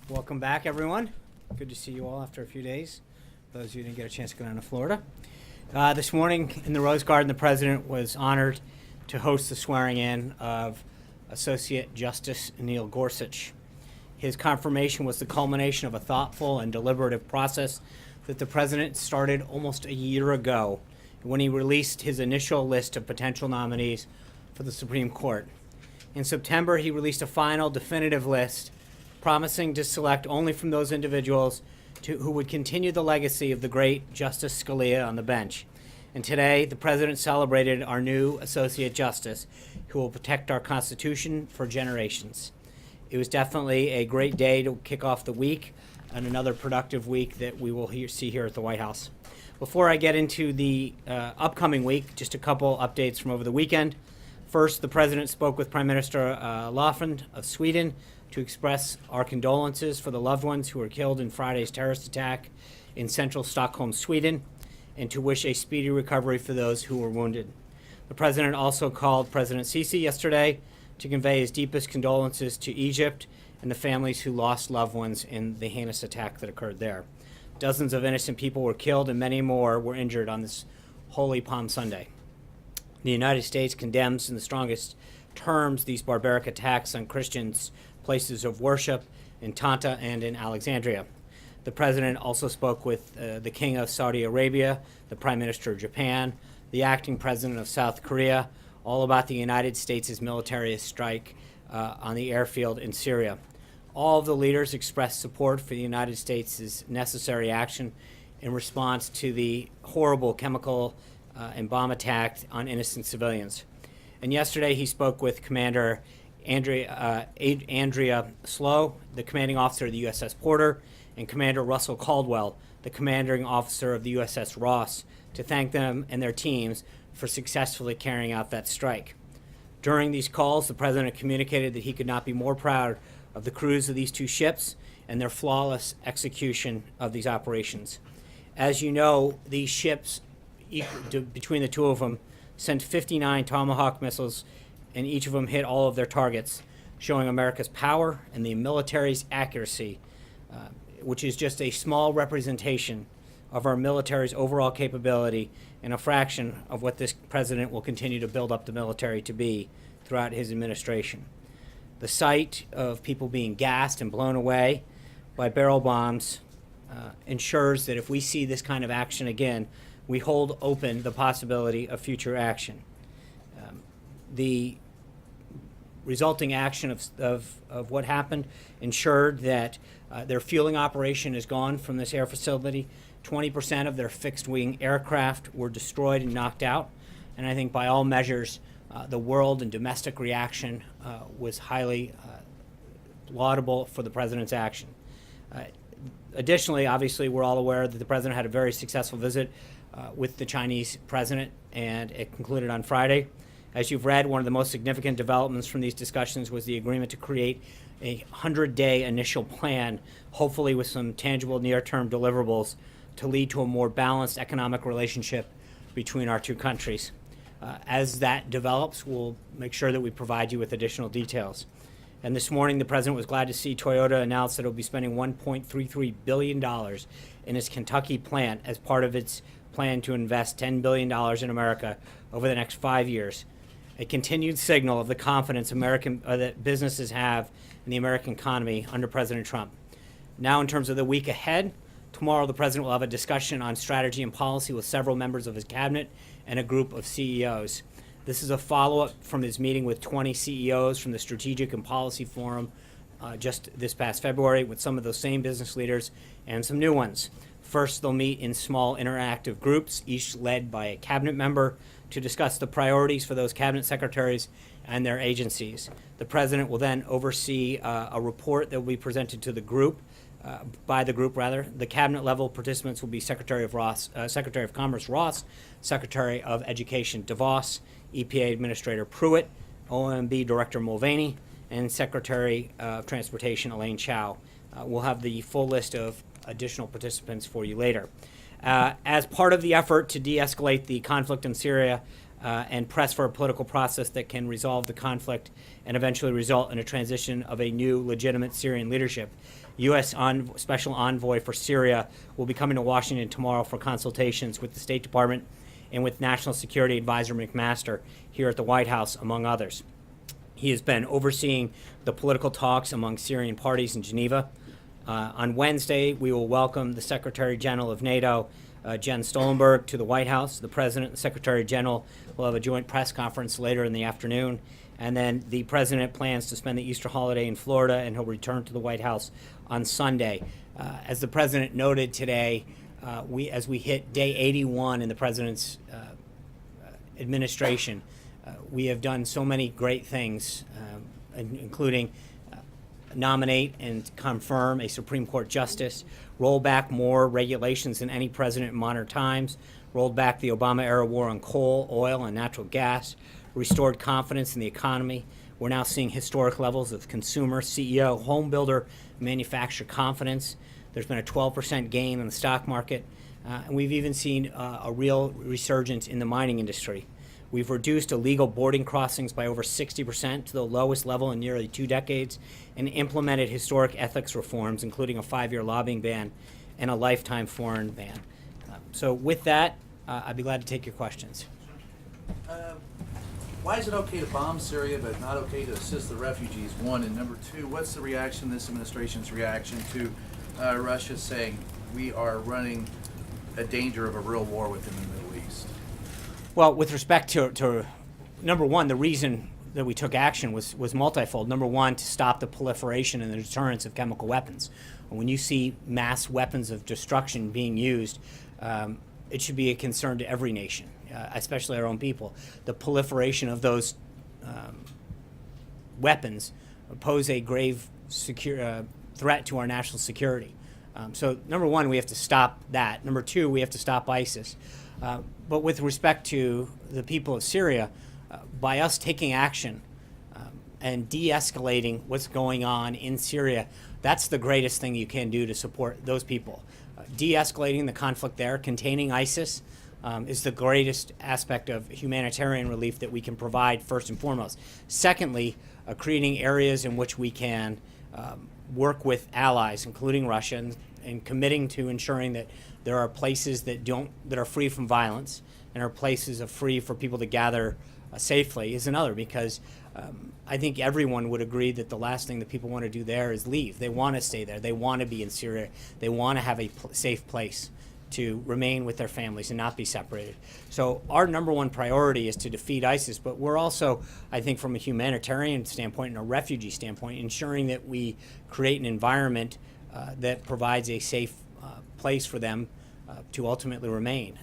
Welcome back, everyone. Good to see you all after a few days. Those of you who didn't get a chance to go down to Florida. This morning in the Rose Garden, the President was honored to host the swearing in of Associate Justice Neil Gorsuch. His confirmation was the culmination of a thoughtful and deliberative process that the President started almost a year ago when he released his initial list of potential nominees for the Supreme Court. In September, he released a final definitive list promising to select only from those individuals who would continue the legacy of the great Justice Scalia on the bench. And today, the President celebrated our new Associate Justice, who will protect our Constitution for generations. It was definitely a great day to kick off the week and another productive week that we will see here at the White House. Before I get into the upcoming week, just a couple updates from over the weekend. First, the President spoke with Prime Minister Löfven of Sweden to express our condolences for the loved ones who were killed in Friday's terrorist attack in central Stockholm, Sweden, and to wish a speedy recovery for those who were wounded. The President also called President Sisi yesterday to convey his deepest condolences to Egypt and the families who lost loved ones in the heinous attack that occurred there. Dozens of innocent people were killed and many more were injured on this Holy Palm Sunday. The United States condemns in the strongest terms these barbaric attacks on Christians' places of worship in Tanta and in Alexandria. The President also spoke with the King of Saudi Arabia, the Prime Minister of Japan, the acting President of South Korea, all about the United States' military strike on the airfield in Syria. All of the leaders expressed support for the United States' necessary action in response to the horrible chemical and bomb attack on innocent civilians. And yesterday he spoke with Commander Andrea Slow, the commanding officer of the USS Porter, and Commander Russell Caldwell, the commanding officer of the USS Ross, to thank them and their teams for successfully carrying out that strike. During these calls, the President communicated that he could not be more proud of the crews of these two ships and their flawless execution of these operations. As you know, these ships, between the two of them, sent 59 Tomahawk missiles, and each of them hit all of their targets, showing America's power and the military's accuracy, which is just a small representation of our military's overall capability and a fraction of what this President will continue to build up the military to be throughout his administration. The sight of people being gassed and blown away by barrel bombs ensures that if we see this kind of action again, we hold open the possibility of future action. The resulting action of what happened ensured that their fueling operation is gone from this air facility. 20% of their fixed-wing aircraft were destroyed and knocked out. And I think by all measures, the world and domestic reaction was highly laudable for the President's action. Additionally, obviously, we're all aware that the President had a very successful visit with the Chinese President, and it concluded on Friday. As you've read, one of the most significant developments from these discussions was the agreement to create a 100-day initial plan, hopefully with some tangible near-term deliverables, to lead to a more balanced economic relationship between our two countries. As that develops, we'll make sure that we provide you with additional details. And this morning, the President was glad to see Toyota announce that it will be spending $1.33 billion in its Kentucky plant as part of its plan to invest $10 billion in America over the next 5 years. A continued signal of the confidence that businesses have in the American economy under President Trump. Now, in terms of the week ahead, tomorrow the President will have a discussion on strategy and policy with several members of his cabinet and a group of CEOs. This is a follow-up from his meeting with 20 CEOs from the Strategic and Policy Forum just this past February with some of those same business leaders and some new ones. First, they'll meet in small interactive groups, each led by a cabinet member, to discuss the priorities for those cabinet secretaries and their agencies. The President will then oversee a report that will be presented to the group, by the group rather. The cabinet level participants will be Secretary of Commerce Ross, Secretary of Education DeVos, EPA Administrator Pruitt, OMB Director Mulvaney, and Secretary of Transportation Elaine Chao. We'll have the full list of additional participants for you later. As part of the effort to de-escalate the conflict in Syria, and press for a political process that can resolve the conflict and eventually result in a transition of a new legitimate Syrian leadership. U.S. Special Envoy for Syria will be coming to Washington tomorrow for consultations with the State Department and with National Security Advisor McMaster here at the White House, among others. He has been overseeing the political talks among Syrian parties in Geneva. On Wednesday, we will welcome the Secretary General of NATO, Jens Stoltenberg, to the White House. The President and the Secretary General will have a joint press conference later in the afternoon. And then the President plans to spend the Easter holiday in Florida, and he'll return to the White House on Sunday. As the President noted today, as we hit day 81 in the President's administration, we have done so many great things, including nominate and confirm a Supreme Court justice, roll back more regulations than any president in modern times, rolled back the Obama-era war on coal, oil, and natural gas, restored confidence in the economy. We're now seeing historic levels of consumer, CEO, home builder, manufacturer confidence. There's been a 12% gain in the stock market, and we've even seen a real resurgence in the mining industry. We've reduced illegal boarding crossings by over 60% to the lowest level in nearly 2 decades, and implemented historic ethics reforms, including a 5-year lobbying ban and a lifetime foreign ban. So with that, I'd be glad to take your questions. Why is it okay to bomb Syria but not okay to assist the refugees, one? And number two, what's the reaction, this administration's reaction to Russia saying we are running a danger of a real war within the Middle East? Well, with respect to number one, the reason that we took action was multifold. Number one, to stop the proliferation and the deterrence of chemical weapons. When you see mass weapons of destruction being used, it should be a concern to every nation, especially our own people. The proliferation of those weapons pose a grave threat to our national security. So number one, we have to stop that. Number two, we have to stop ISIS. But with respect to the people of Syria, by us taking action and de-escalating what's going on in Syria, that's the greatest thing you can do to support those people. De-escalating the conflict there, containing ISIS, is the greatest aspect of humanitarian relief that we can provide, first and foremost. Secondly, creating areas in which we can work with allies, including Russia, and committing to ensuring that there are places that are free from violence and are places free for people to gather safely is another, because I think everyone would agree that the last thing that people want to do there is leave. They want to stay there. They want to be in Syria. They want to have a safe place to remain with their families and not be separated. So our number one priority is to defeat ISIS, but we're also, I think from a humanitarian standpoint and a refugee standpoint, ensuring that we create an environment that provides a safe place for them to ultimately remain.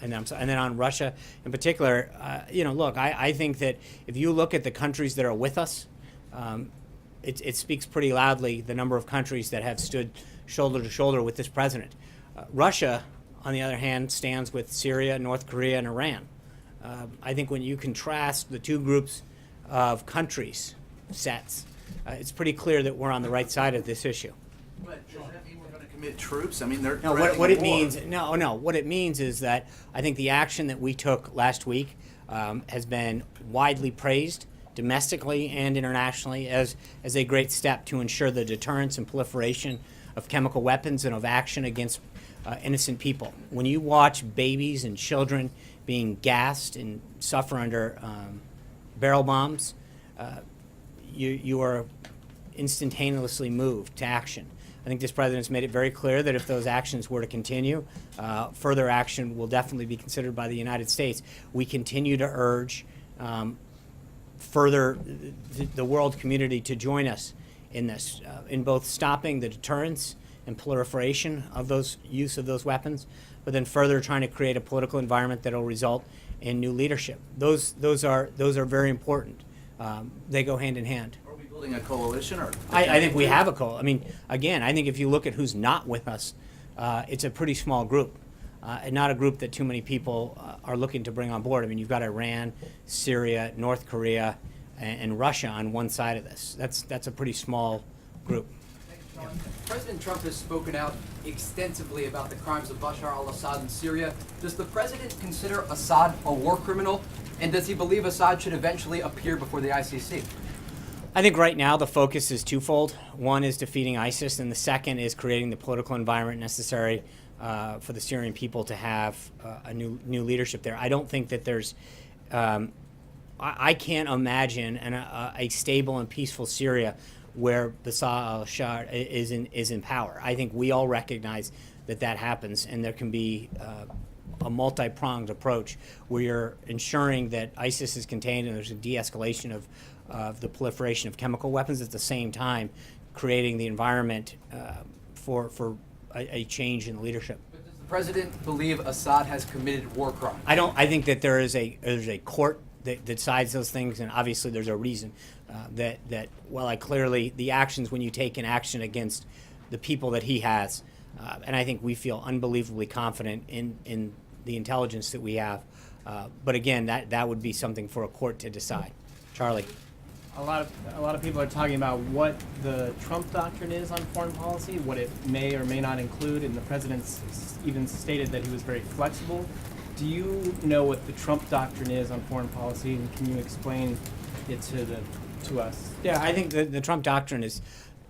And then on Russia in particular, look, I think that if you look at the countries that are with us, it speaks pretty loudly the number of countries that have stood shoulder to shoulder with this president. Russia, on the other hand, stands with Syria, North Korea, and Iran. I think when you contrast the two groups of countries sets, it's pretty clear that we're on the right side of this issue. But does that mean we're going to commit troops? I mean, they're no. What it means? No. What it means is that I think the action that we took last week has been widely praised domestically and internationally as a great step to ensure the deterrence and proliferation of chemical weapons and of action against innocent people. When you watch babies and children being gassed and suffer under barrel bombs, you are instantaneously moved to action. I think this president's made it very clear that if those actions were to continue, further action will definitely be considered by the United States. We continue to urge further the world community to join us in this, in both stopping the deterrence and proliferation of those use of those weapons, but then further trying to create a political environment that will result in new leadership. Those are very important. They go hand in hand. Are we building a coalition, or? I think we have a coalition. I mean, again, I think if you look at who's not with us, it's a pretty small group, and not a group that too many people are looking to bring on board. I mean, you've got Iran, Syria, North Korea, and Russia on one side of this. That's a pretty small group. President Trump has spoken out extensively about the crimes of Bashar al-Assad in Syria. Does the president consider Assad a war criminal? And does he believe Assad should eventually appear before the ICC? I think right now the focus is twofold. One is defeating ISIS, and the second is creating the political environment necessary for the Syrian people to have a new leadership there. I don't think that there's I can't imagine a stable and peaceful Syria where Bashar al-Assad is in power. I think we all recognize that happens, and there can be a multi-pronged approach where you're ensuring that ISIS is contained and there's a de-escalation of the proliferation of chemical weapons, at the same time creating the environment for a change in leadership. But does the president believe Assad has committed war crimes? I think that there's a court that decides those things, and obviously there's a reason that clearly the actions, when you take an action against the people that he has, and I think we feel unbelievably confident in the intelligence that we have. But again, that would be something for a court to decide. Charlie. A lot of people are talking about what the Trump doctrine is on foreign policy, what it may or may not include, and the president's even stated that he was very flexible. Do you know what the Trump doctrine is on foreign policy, and can you explain it to us? Yeah, I think the Trump doctrine is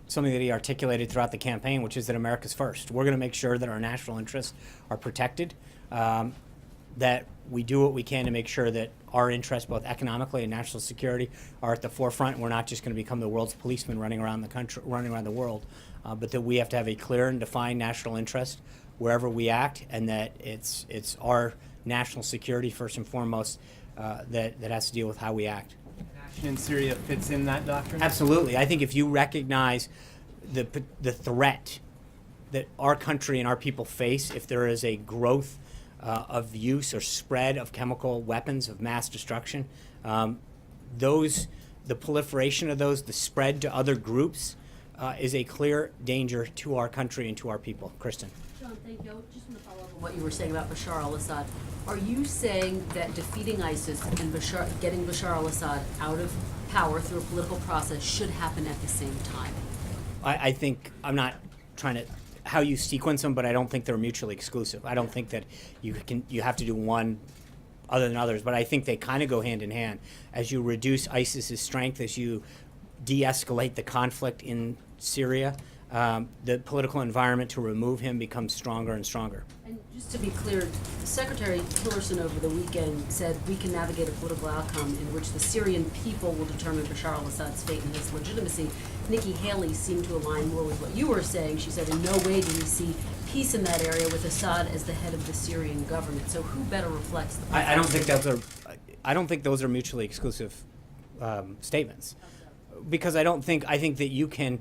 something that he articulated throughout the campaign, which is that America's first. We're going to make sure that our national interests are protected, that we do what we can to make sure that our interests, both economically and national security, are at the forefront. We're not just going to become the world's policeman running around the country, running around the world, but that we have to have a clear and defined national interest wherever we act, and that it's our national security first and foremost that has to deal with how we act. Action in Syria fits in that doctrine? Absolutely. I think if you recognize the threat that our country and our people face, if there is a growth of use or spread of chemical weapons of mass destruction, the proliferation of those, the spread to other groups, is a clear danger to our country and to our people. Kristen. John, thank you. I just want to follow up on what you were saying about Bashar al-Assad. Are you saying that defeating ISIS and getting Bashar al-Assad out of power through a political process should happen at the same time? I think, I'm not trying to how you sequence them, but I don't think they're mutually exclusive. I don't think that you have to do one other than others, but I think they kind of go hand in hand. As you reduce ISIS's strength, as you de-escalate the conflict in Syria, the political environment to remove him becomes stronger and stronger. And just to be clear, Secretary Tillerson over the weekend said we can navigate a political outcome in which the Syrian people will determine Bashar al-Assad's fate and his legitimacy. Nikki Haley seemed to align more with what you were saying. She said in no way do we see peace in that area with Assad as the head of the Syrian government. So who better reflects the I don't think those are mutually exclusive statements. Because I think that you can,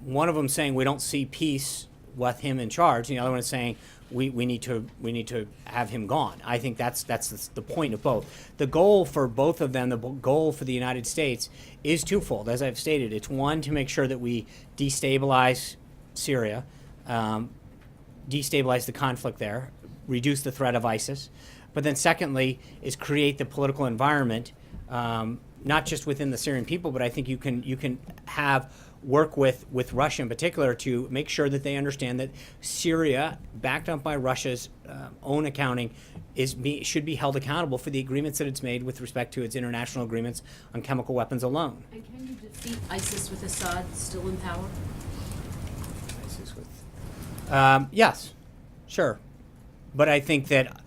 one of them saying we don't see peace with him in charge, and the other one is saying we need to have him gone. I think that's the point of both. The goal for both of them, the goal for the United States, is twofold. As I've stated, it's one, to make sure that we destabilize Syria, destabilize the conflict there, reduce the threat of ISIS, but then secondly is create the political environment, not just within the Syrian people, but I think you can have work with Russia in particular to make sure that they understand that Syria, backed up by Russia's own accounting, should be held accountable for the agreements that it's made with respect to its international agreements on chemical weapons alone. And can you defeat ISIS with Assad still in power? ISIS with, yes, sure, but I think that.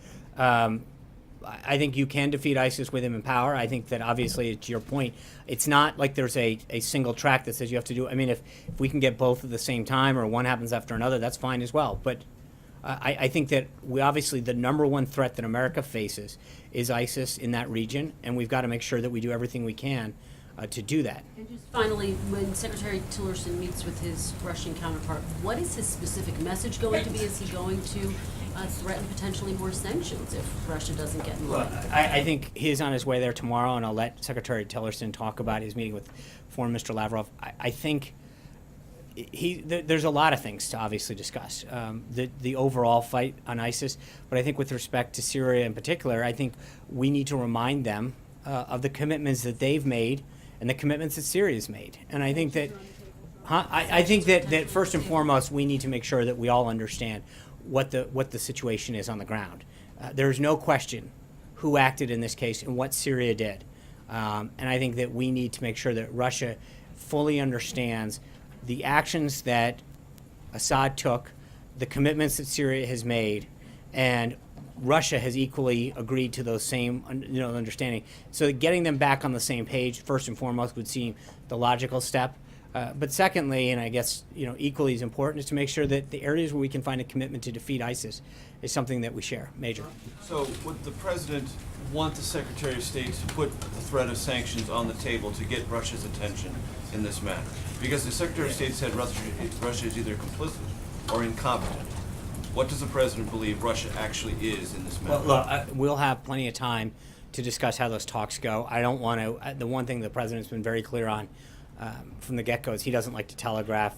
I think you can defeat ISIS with him in power. I think that obviously, to your point, it's not like there's a single track that says you have to do. I mean, if we can get both at the same time or one happens after another, that's fine as well. But I think that we obviously, the number one threat that America faces is ISIS in that region, and we've got to make sure that we do everything we can to do that. And just finally, when Secretary Tillerson meets with his Russian counterpart, what is his specific message going to be? Is he going to threaten potentially more sanctions if Russia doesn't get in line? Well, I think he's on his way there tomorrow, and I'll let Secretary Tillerson talk about his meeting with Foreign Minister Lavrov. I think there's a lot of things to obviously discuss. The overall fight on ISIS, but I think with respect to Syria in particular, I think we need to remind them of the commitments that they've made and the commitments that Syria's made. And I think that I think that first and foremost, we need to make sure that we all understand what the situation is on the ground. There's no question who acted in this case and what Syria did. And I think that we need to make sure that Russia fully understands the actions that Assad took, the commitments that Syria has made, and Russia has equally agreed to those same understanding. So that getting them back on the same page, first and foremost, would seem the logical step. But secondly, and I guess equally as important, is to make sure that the areas where we can find a commitment to defeat ISIS is something that we share. Major. So would the president want the Secretary of State to put the threat of sanctions on the table to get Russia's attention in this matter? Because the Secretary of State said Russia is either complicit or incompetent. What does the president believe Russia actually is in this matter? Well, look, we'll have plenty of time to discuss how those talks go. I don't want to. The one thing the president's been very clear on from the get-go is he doesn't like to telegraph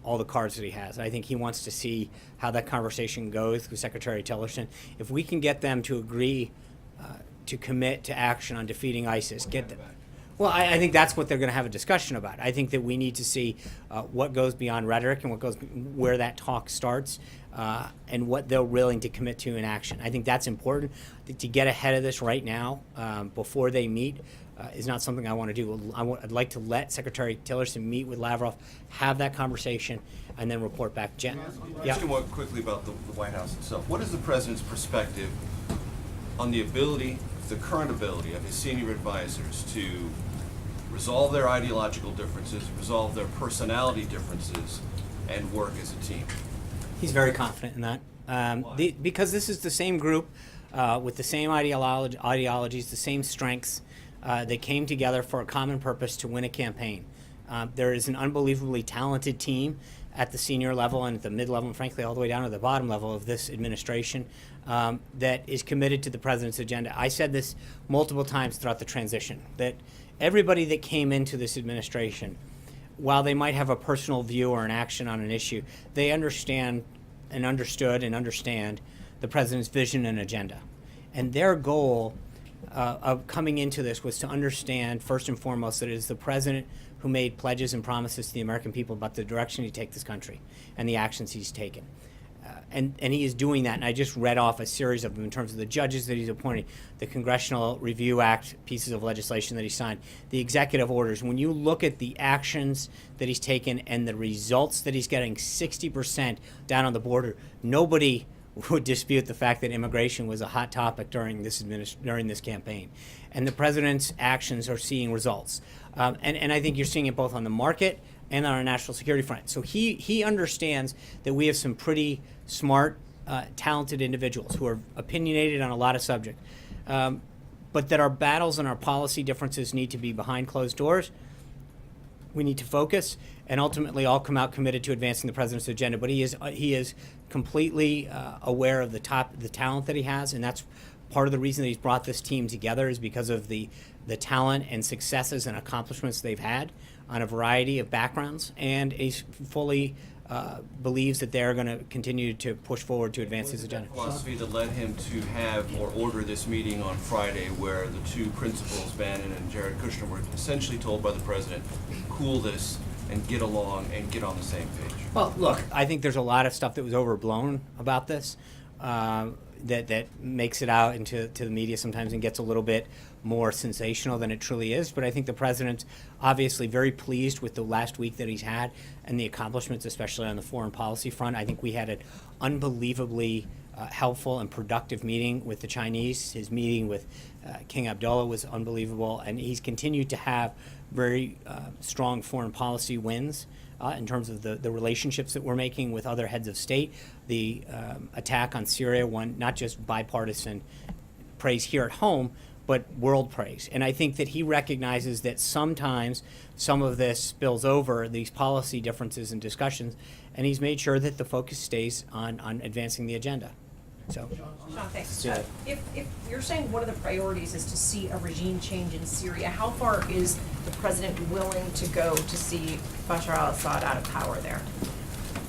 all the cards that he has. I think he wants to see how that conversation goes with Secretary Tillerson. If we can get them to agree to commit to action on defeating ISIS, get them. Well, I think that's what they're going to have a discussion about. I think that we need to see what goes beyond rhetoric and where that talk starts, and what they're willing to commit to in action. I think that's important. To get ahead of this right now, before they meet, is not something I want to do. I'd like to let Secretary Tillerson meet with Lavrov, have that conversation, and then report back. Jen, yeah. Just more quickly about the White House itself. What is the president's perspective on the ability, the current ability of his senior advisors to resolve their ideological differences, resolve their personality differences, and work as a team? He's very confident in that, because this is the same group with the same ideologies, the same strengths. They came together for a common purpose to win a campaign. There is an unbelievably talented team at the senior level and at the mid-level, and frankly all the way down to the bottom level of this administration that is committed to the president's agenda. I said this multiple times throughout the transition, that everybody that came into this administration, while they might have a personal view or an action on an issue, they understand and understood and understand the president's vision and agenda. And their goal of coming into this was to understand, first and foremost, that it is the president who made pledges and promises to the American people about the direction he'd take this country and the actions he's taken. And he is doing that, and I just read off a series of them in terms of the judges that he's appointing, the Congressional Review Act pieces of legislation that he signed, the executive orders. When you look at the actions that he's taken and the results that he's getting, 60% down on the border, nobody would dispute the fact that immigration was a hot topic during this campaign. And the president's actions are seeing results. And I think you're seeing it both on the market and on our national security front. So he understands that we have some pretty smart, talented individuals who are opinionated on a lot of subjects, but that our battles and our policy differences need to be behind closed doors. We need to focus and ultimately all come out committed to advancing the president's agenda. But he is completely aware of the talent that he has, and that's part of the reason that he's brought this team together, is because of the talent and successes and accomplishments they've had on a variety of backgrounds, and he's fully believes that they're going to continue to push forward to advance his agenda. Philosophy that led him to have or order this meeting on Friday, where the two principals, Bannon and Jared Kushner, were essentially told by the president, cool this and get along and get on the same page. Well, look, I think there's a lot of stuff that was overblown about this, that makes it out into the media sometimes and gets a little bit more sensational than it truly is. But I think the president's obviously very pleased with the last week that he's had and the accomplishments, especially on the foreign policy front. I think we had an unbelievably helpful and productive meeting with the Chinese. His meeting with King Abdullah was unbelievable, and he's continued to have very strong foreign policy wins in terms of the relationships that we're making with other heads of state. The attack on Syria won not just bipartisan praise here at home, but world praise. And I think that he recognizes that sometimes some of this spills over, these policy differences and discussions, and he's made sure that the focus stays on advancing the agenda. So, Sean, thanks. Yeah. If you're saying one of the priorities is to see a regime change in Syria, how far is the president willing to go to see Bashar al-Assad out of power there?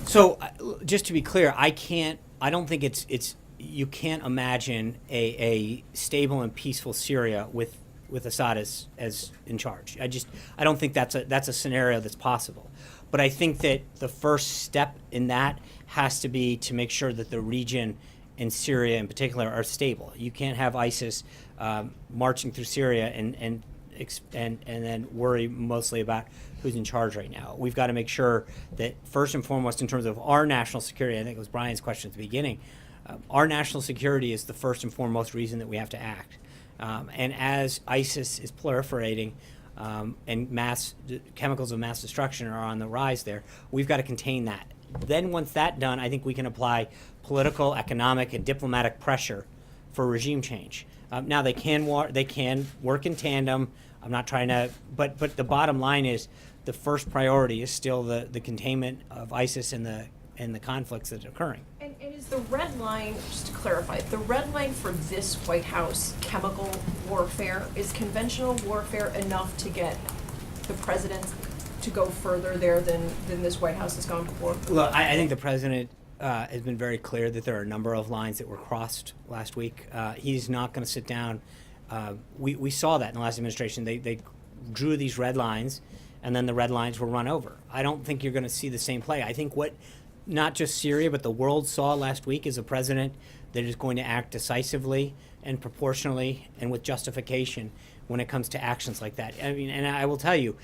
So just to be clear, I don't think it's you can't imagine a stable and peaceful Syria with Assad as in charge. I don't think that's a scenario that's possible. But I think that the first step in that has to be to make sure that the region and Syria in particular are stable. You can't have ISIS marching through Syria and then worry mostly about who's in charge right now. We've got to make sure that first and foremost, in terms of our national security, I think it was Brian's question at the beginning, our national security is the first and foremost reason that we have to act. And as ISIS is proliferating and chemicals of mass destruction are on the rise there, we've got to contain that. Then once that's done, I think we can apply political, economic, and diplomatic pressure for regime change. Now they can work in tandem. I'm not trying to, but the bottom line is the first priority is still the containment of ISIS and the conflicts that are occurring. And is the red line, just to clarify, the red line for this White House chemical warfare, is conventional warfare enough to get the president to go further there than this White House has gone before? Look, I think the president has been very clear that there are a number of lines that were crossed last week. He's not going to sit down. We saw that in the last administration. They drew these red lines, and then the red lines were run over. I don't think you're going to see the same play. I think what not just Syria, but the world saw last week is a president that is going to act decisively and proportionally and with justification when it comes to actions like that. I mean, and I will tell you,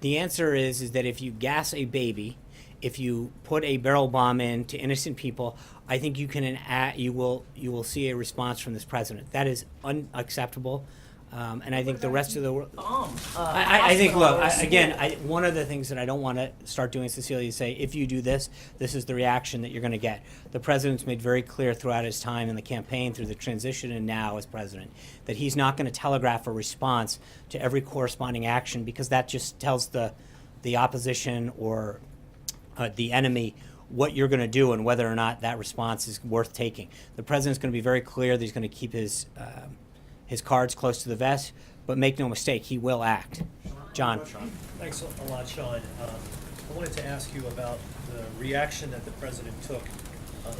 the answer is that if you gas a baby, if you put a barrel bomb in to innocent people, I think you will see a response from this president. That is unacceptable. And I think the rest of the world. I think. Look, one of the things that I don't want to start doing, Cecilia, is say if you do this, this is the reaction that you're going to get. The president's made very clear throughout his time in the campaign, through the transition, and now as president, that he's not going to telegraph a response to every corresponding action, because that just tells the opposition or the enemy what you're going to do and whether or not that response is worth taking. The president's going to be very clear that he's going to keep his cards close to the vest, but make no mistake, he will act. John. Thanks a lot, Sean. I wanted to ask you about the reaction that the president took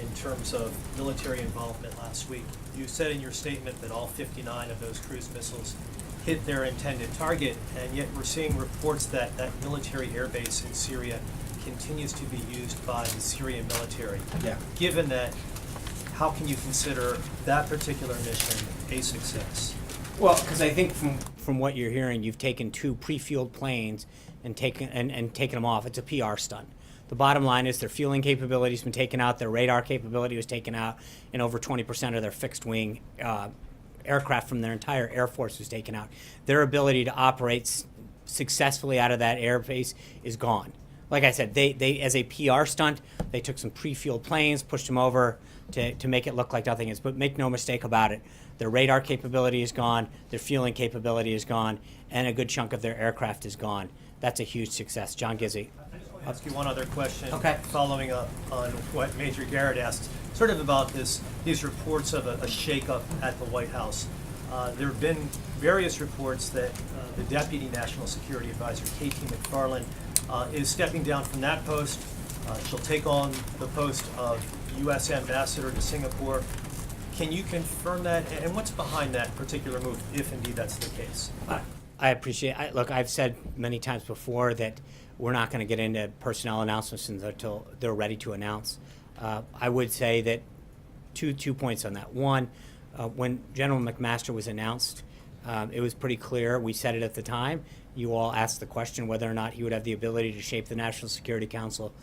in terms of military involvement last week. You said in your statement that all 59 of those cruise missiles hit their intended target, and yet we're seeing reports that that military airbase in Syria continues to be used by the Syrian military. Yeah. Given that, how can you consider that particular mission a success? Well, because I think from what you're hearing, you've taken two pre-fueled planes and taken them off. It's a PR stunt. The bottom line is their fueling capability has been taken out, their radar capability was taken out, and over 20% of their fixed-wing aircraft from their entire Air Force was taken out. Their ability to operate successfully out of that airbase is gone. Like I said, they as a PR stunt, they took some pre-fueled planes, pushed them over to make it look like nothing is. But make no mistake about it, their radar capability is gone, their fueling capability is gone, and a good chunk of their aircraft is gone. That's a huge success. John Gizzi. I'll ask you one other question. Okay. Following up on what Major Garrett asked, sort of about these reports of a shakeup at the White House. There have been various reports that the Deputy National Security Advisor, K.T. McFarland, is stepping down from that post. She'll take on the post of U.S. Ambassador to Singapore. Can you confirm that? And what's behind that particular move, if indeed that's the case? I appreciate. Look, I've said many times before that we're not going to get into personnel announcements until they're ready to announce. I would say that two points on that. One, when General McMaster was announced, it was pretty clear. We said it at the time. You all asked the question whether or not he would have the ability to shape the National Security Council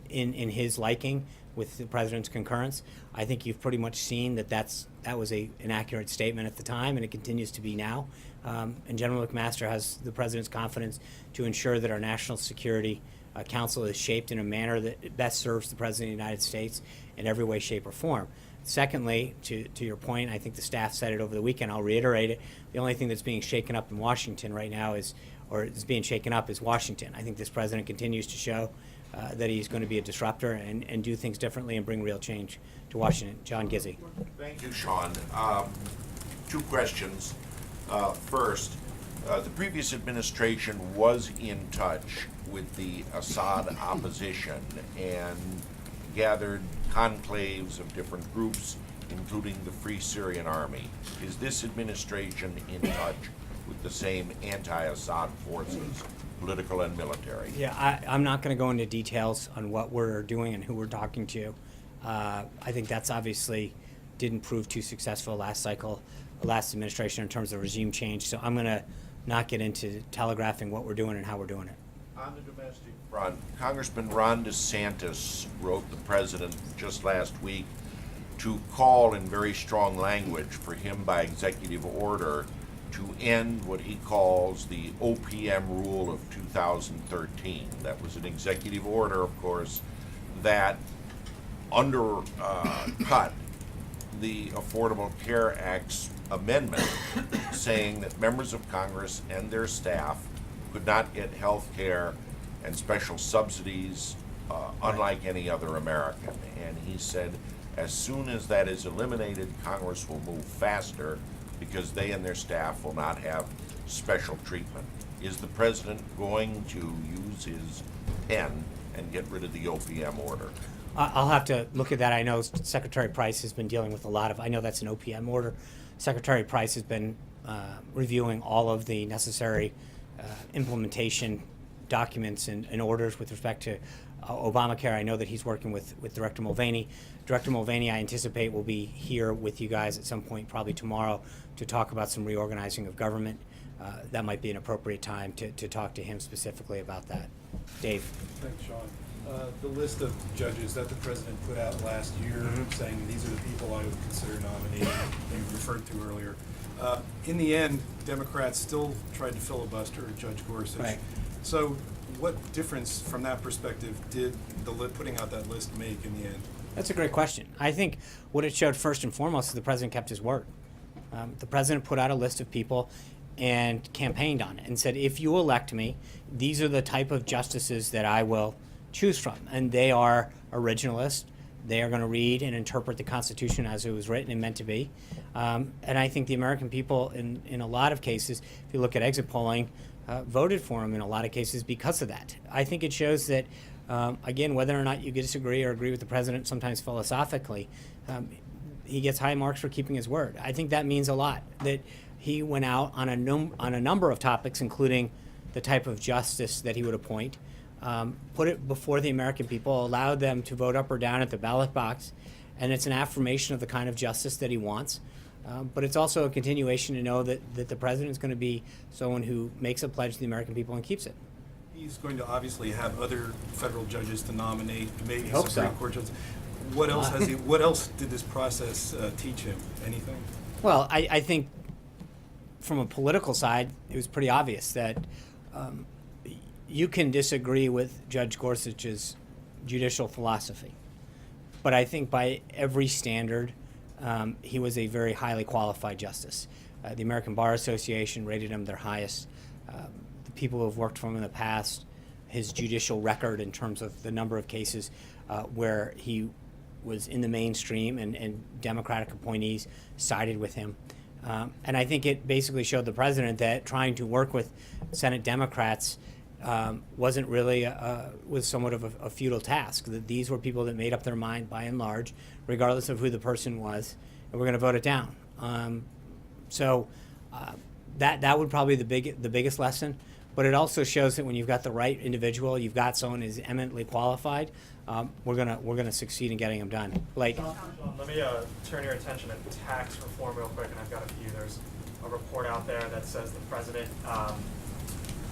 in his liking with the president's concurrence. I think you've pretty much seen that was an accurate statement at the time, and it continues to be now. And General McMaster has the president's confidence to ensure that our National Security Council is shaped in a manner that best serves the President of the United States in every way, shape, or form. Secondly, to your point, I think the staff said it over the weekend, I'll reiterate it, the only thing that's being shaken up in Washington right now is Washington. I think this president continues to show that he's going to be a disruptor and do things differently and bring real change to Washington. John Gizzi. Thank you, Sean. Two questions. First, the previous administration was in touch with the Assad opposition and gathered conclaves of different groups, including the Free Syrian Army. Is this administration in touch with the same anti-Assad forces, political and military. Yeah, I'm not going to go into details on what we're doing and who we're talking to. I think that's obviously didn't prove too successful last cycle, last administration in terms of regime change. So I'm going to not get into telegraphing what we're doing and how we're doing it. On the domestic front, Congressman Ron DeSantis wrote the president just last week to call in very strong language for him by executive order to end what he calls the OPM rule of 2013. That was an executive order, of course, that undercut the Affordable Care Act's amendment saying that members of Congress and their staff could not get health care and special subsidies unlike any other American. And he said, as soon as that is eliminated, Congress will move faster because they and their staff will not have special treatment. Is the president going to use his pen and get rid of the OPM order? I'll have to look at that. I know Secretary Price has been dealing with a lot of, I know that's an OPM order. Secretary Price has been reviewing all of the necessary implementation documents and orders with respect to Obamacare. I know that he's working with Director Mulvaney. Director Mulvaney, I anticipate, will be here with you guys at some point, probably tomorrow, to talk about some reorganizing of government. That might be an appropriate time to talk to him specifically about that. Dave. Thanks, Sean. The list of judges that the president put out last year saying these are the people I would consider nominating, you referred to earlier. In the end, Democrats still tried to filibuster Judge Gorsuch. Right. So what difference from that perspective did putting out that list make in the end? That's a great question. I think what it showed first and foremost is the president kept his word. The president put out a list of people and campaigned on it and said, if you elect me, these are the type of justices that I will choose from. And they are originalists. They are going to read and interpret the Constitution as it was written and meant to be. And I think the American people, in a lot of cases, if you look at exit polling, voted for him in a lot of cases because of that. I think it shows that, again, whether or not you disagree or agree with the president, sometimes philosophically, he gets high marks for keeping his word. I think that means a lot, that he went out on a number of topics, including the type of justice that he would appoint, put it before the American people, allowed them to vote up or down at the ballot box, and it's an affirmation of the kind of justice that he wants. But it's also a continuation to know that the president is going to be someone who makes a pledge to the American people and keeps it. He's going to obviously have other federal judges to nominate, maybe Hope Supreme so. Court judges. What else has he? What else did this process teach him? Anything? Well, I think from a political side, it was pretty obvious that you can disagree with Judge Gorsuch's judicial philosophy. But I think by every standard, he was a very highly qualified justice. The American Bar Association rated him their highest. The people who have worked for him in the past, his judicial record in terms of the number of cases where he was in the mainstream and Democratic appointees sided with him. And I think it basically showed the president that trying to work with Senate Democrats wasn't really was somewhat of a futile task. That these were people that made up their mind by and large, regardless of who the person was, and we're going to vote it down. So that would probably be the biggest lesson. But it also shows that when you've got the right individual, you've got someone who's eminently qualified. We're gonna succeed in getting them done. Blake. Let me turn your attention to tax reform real quick, and I've got a few. There's a report out there that says the president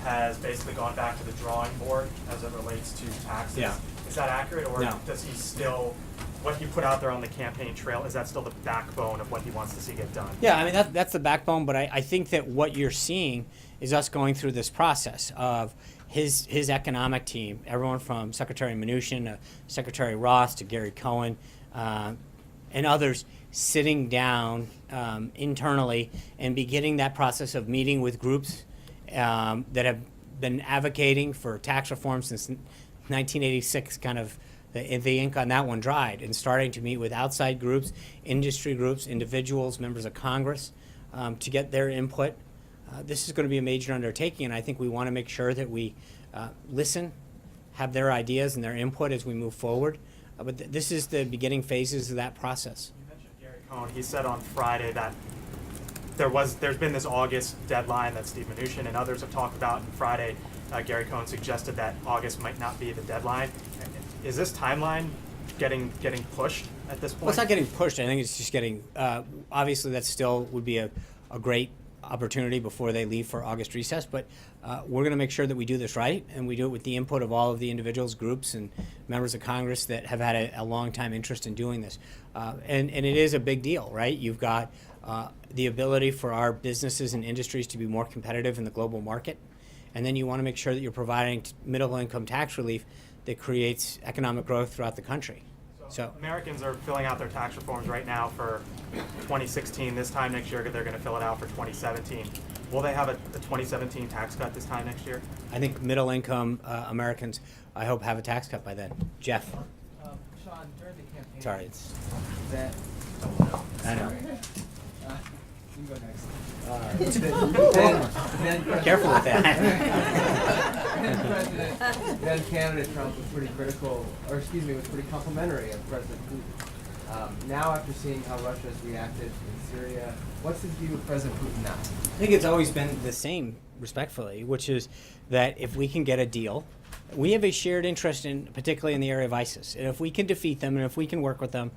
has basically gone back to the drawing board as it relates to taxes. Yeah. Is that accurate, or No. does he still, what he put out there on the campaign trail, is that still the backbone of what he wants to see get done? Yeah, I mean that's the backbone. But I think that what you're seeing is us going through this process of his economic team, everyone from Secretary Mnuchin to Secretary Ross to Gary Cohen and others, sitting down internally and beginning that process of meeting with groups that have been advocating for tax reform since 1986, kind of the ink on that one dried, and starting to meet with outside groups, industry groups, individuals, members of Congress, to get their input. This is going to be a major undertaking, and I think we want to make sure that we listen, have their ideas and their input as we move forward. But this is the beginning phases of that process. You mentioned Gary Cohen. He said on Friday that there's been this August deadline that Steve Mnuchin and others have talked about, and Friday, Gary Cohn suggested that August might not be the deadline. Is this timeline getting pushed at this point? Well, it's not getting pushed. I think it's just getting, obviously that still would be a great opportunity before they leave for August recess, but we're going to make sure that we do this right, and we do it with the input of all of the individuals, groups, and members of Congress that have had a long time interest in doing this. And it is a big deal, right? You've got the ability for our businesses and industries to be more competitive in the global market, and then you want to make sure that you're providing middle income tax relief that creates economic growth throughout the country. So Americans are filling out their tax reforms right now for 2016. This time next year, they're going to fill it out for 2017. Will they have a 2017 tax cut this time next year? I think middle income Americans, I hope, have a tax cut by then. Jeff. Sean, during the campaign. Sorry, it's. That. I know. You can go next. Careful with that. Then Candidate Trump was pretty critical, or excuse me, was pretty complimentary of President Putin. Now, after seeing how Russia has reacted in Syria, what's his view of President Putin now? I think it's always been the same, respectfully, which is that if we can get a deal, we have a shared interest in, particularly in the area of ISIS. And if we can defeat them, and if we can work with them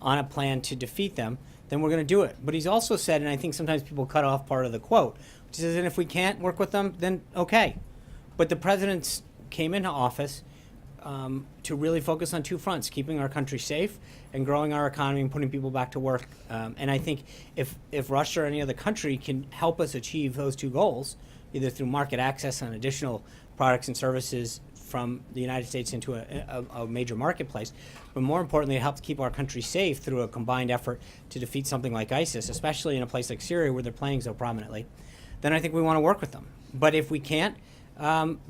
on a plan to defeat them, then we're going to do it. But he's also said, and I think sometimes people cut off part of the quote, which is, and if we can't work with them, then okay. But the president came into office to really focus on two fronts: keeping our country safe and growing our economy and putting people back to work. And I think if Russia or any other country can help us achieve those two goals, either through market access on additional products and services from the United States into a major marketplace, but more importantly, it helps keep our country safe through a combined effort to defeat something like ISIS, especially in a place like Syria where they're playing so prominently, then I think we want to work with them. But if we can't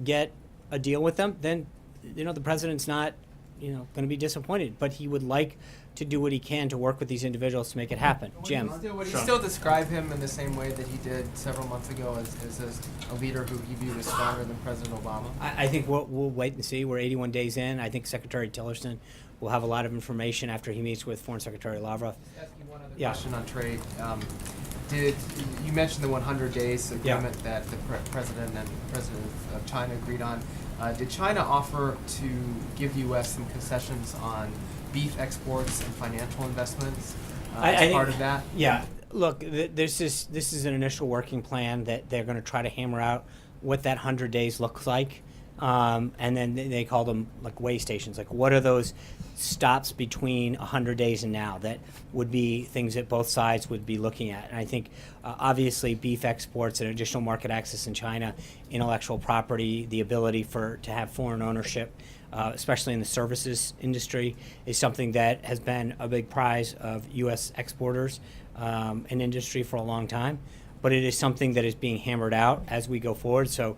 get a deal with them, then the president's not going to be disappointed, but he would like to do what he can to work with these individuals to make it happen. Jim. Would you still describe him in the same way that he did several months ago as a leader who he viewed as stronger than President Obama? I think we'll wait and see. We're 81 days in. I think Secretary Tillerson will have a lot of information after he meets with Foreign Secretary Lavrov. Ask you one other question on trade. Did you mentioned the 100 days agreement that the president and president of China agreed on? Did China offer to give the U.S. some concessions on beef exports and financial investments as part of that? Yeah. Look, this is an initial working plan that they're going to try to hammer out what that 100 days looks like. And then they call them like way stations. Like, what are those stops between 100 days and now that would be things that both sides would be looking at? And I think obviously beef exports and additional market access in China, intellectual property, the ability to have foreign ownership, especially in the services industry, is something that has been a big prize of U.S. exporters and industry for a long time. But it is something that is being hammered out as we go forward. So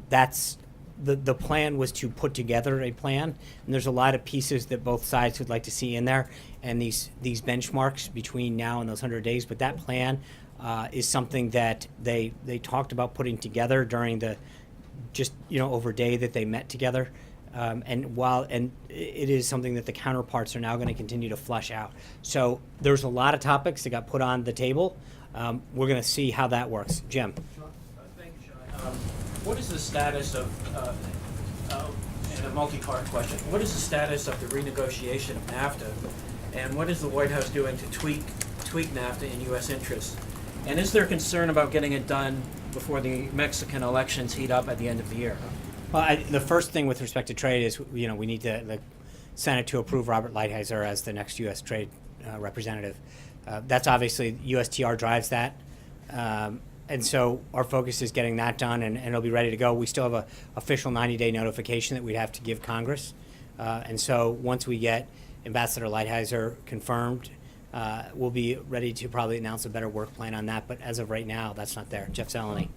that's the plan was to put together a plan, and there's a lot of pieces that both sides would like to see in there, and these benchmarks between now and those 100 days. But that plan is something that they talked about putting together during the over day that they met together. And it is something that the counterparts are now going to continue to flush out. So there's a lot of topics that got put on the table. We're going to see how that works. Jim. Thank you, Sean. What is the status of, and a multi-part question, what is the status of the renegotiation of NAFTA, and what is the White House doing to tweak NAFTA in U.S. interests? And is there concern about getting it done before the Mexican elections heat up at the end of the year? Well, the first thing with respect to trade is, we need the Senate to approve Robert Lighthizer as the next U.S. trade representative. That's obviously, USTR drives that. And so our focus is getting that done, and it'll be ready to go. We still have an official 90-day notification that we'd have to give Congress. And so once we get Ambassador Lighthizer confirmed, we'll be ready to probably announce a better work plan on that. But as of right now, that's not there. Jeff Zeleny.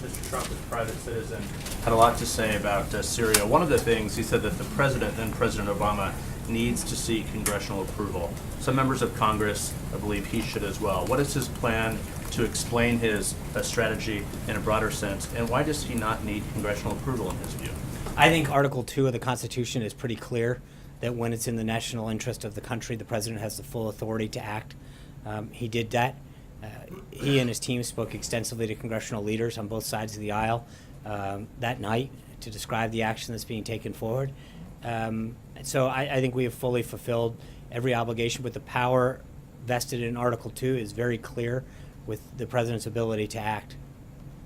Mr. Trump, as a private citizen, had a lot to say about Syria. One of the things, he said that the president, then President Obama, needs to seek congressional approval. Some members of Congress, I believe he should as well. What is his plan to explain his strategy in a broader sense, and why does he not need congressional approval in his view? I think Article 2 of the Constitution is pretty clear that when it's in the national interest of the country, the president has the full authority to act. He did that. He and his team spoke extensively to congressional leaders on both sides of the aisle that night to describe the action that's being taken forward. So I think we have fully fulfilled every obligation, but the power vested in Article 2 is very clear with the president's ability to act.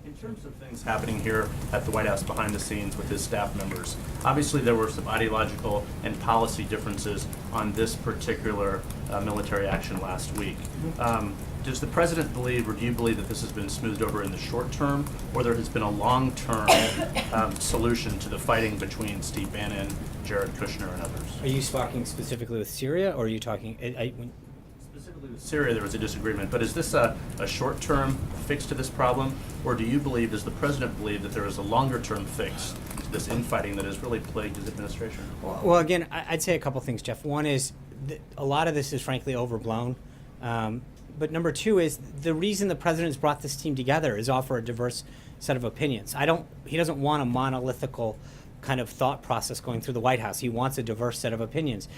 In terms of things happening here at the White House behind the scenes with his staff members, obviously there were some ideological and policy differences on this particular military action last week. Does the president believe, or do you believe, that this has been smoothed over in the short term, or there has been a long-term solution to the fighting between Steve Bannon, Jared Kushner, and others? Are you talking specifically with Syria, or are you talking? Specifically with Syria, there was a disagreement, but is this a short-term fix to this problem, or do you believe, does the president believe, that there is a longer-term fix to this infighting that has really plagued his administration? Well, again, I'd say a couple things, Jeff. One is a lot of this is frankly overblown. But number two is the reason the president's brought this team together is offer a diverse set of opinions. He doesn't want a monolithical kind of thought process going through the White House. He wants a diverse set of opinions.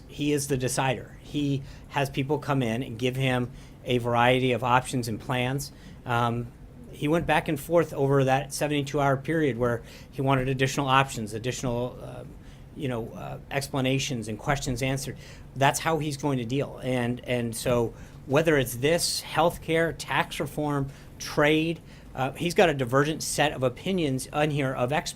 He is the decider. He has people come in and give him a variety of options and plans. He went back and forth over that 72-hour period where he wanted additional options, additional explanations and questions answered. That's how he's going to deal. And so whether it's this, healthcare, tax reform, trade, he's got a divergent set of opinions on here of experts.